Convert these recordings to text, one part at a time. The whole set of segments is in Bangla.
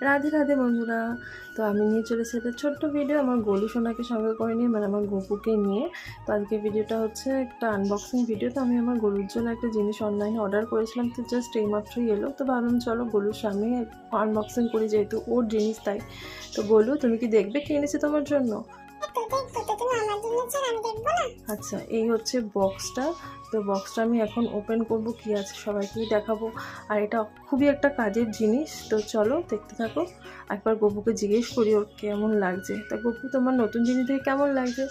রাধে রাধে বন্ধুরা। তো আমি নিয়ে চলেছি একটা ছোট্ট ভিডিও আমার গোলু সোনাকে সঙ্গে করে নিয়ে, মানে আমার গপুকে নিয়ে। তো আজকে ভিডিওটা হচ্ছে একটা আনবক্সিং ভিডিও। তো আমি আমার গলুর জন্য একটা জিনিস অনলাইনে অর্ডার করেছিলাম, তো জাস্ট এইমাত্রই এলো। তো ভাবলাম চলো গলুর সামনে আনবক্সিং করি, যেহেতু ওর জিনিস তাই। তো গলু, তুমি কি দেখবে কি এনেছি তোমার জন্য? আচ্ছা, এই হচ্ছে বক্সটা। তো বক্সটা আমি এখন ওপেন করব, কি আছে সবাইকেই দেখাবো। আর এটা খুবই একটা কাজের জিনিস। তো চলো দেখতে থাকো। একবার গপুকে জিজ্ঞেস করি ওর কেমন লাগছে। তা গপু, তোমার নতুন জিনিস দেখে কেমন লাগছে?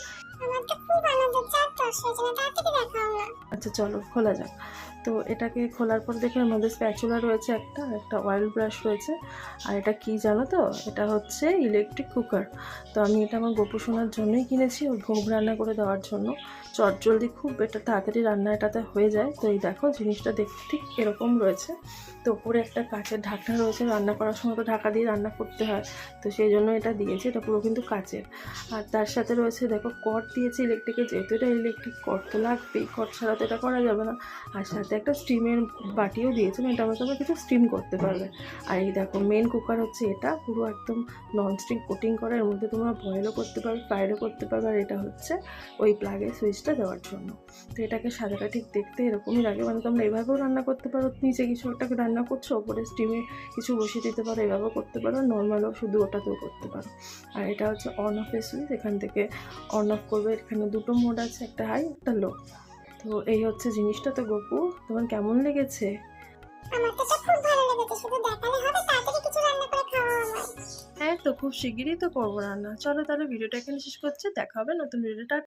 আচ্ছা চলো খোলা যাক। তো এটাকে খোলার পর দেখে এর মধ্যে স্প্যাচুলা রয়েছে, একটা অয়েল ব্রাশ রয়েছে। আর এটা কি জানো তো? এটা হচ্ছে ইলেকট্রিক কুকার। তো আমি এটা আমার গপু শোনার জন্যই কিনেছি, ওর ভোগ রান্না করে দেওয়ার জন্য। চটজলদি খুব এটা তাড়াতাড়ি রান্না এটাতে হয়ে যায়। তো এই দেখো, জিনিসটা দেখতে ঠিক এরকম রয়েছে। তো উপরে একটা কাঁচের ঢাকনা রয়েছে, রান্না করার সময় তো ঢাকা দিয়ে রান্না করতে হয়, তো সেই জন্য এটা দিয়েছে। এটা পুরো কিন্তু কাচের। আর তার সাথে রয়েছে দেখো কর্ড দিয়েছে ইলেকট্রিকের, যেহেতু এটা ইলেকট্রিক কর্ড তো লাগবেই, কর্ড ছাড়া তো এটা করা যাবে না। আর সাথে একটা স্টিমের বাটিও দিয়েছে, এটা আমরা তোমরা কিছু স্টিম করতে পারবে। আর এই দেখো মেন কুকার হচ্ছে এটা, পুরো একদম ননস্টিক কোটিং করা, এর মধ্যে তোমরা বয়েলও করতে পারবে, ফ্রাইডও করতে পারবে। আর এটা হচ্ছে ওই প্লাগের সুইচটা দেওয়ার জন্য। তো এটাকে সাজাটা ঠিক দেখতে এরকমই লাগে, মানে তোমরা এভাবেও রান্না করতে পারো, নিচে কিছু একটাকে রান্না করছো, ওপরে স্টিমে কিছু বসিয়ে দিতে পারো, এভাবেও করতে পারো, নর্মালও শুধু ওটাতেও করতে পারো। আর এটা হচ্ছে অন অফের সুইচ, এখান থেকে অন অফ করবে। এখানে দুটো মোড আছে, একটা হাই একটা লো। তো এই হচ্ছে জিনিসটা। তো গপু, তোমার কেমন লেগেছে? আমার তো খুব ভালো লেগেছে, শুধু দেখালে হবে, তাড়াতাড়ি কিছু রান্না করে খাওয়া আমার। হ্যাঁ, তো খুব শিগগিরই তো করবো রান্না। চলো তাহলে ভিডিওটা এখানে শেষ করছি, দেখা হবে নতুন ভিডিওটা।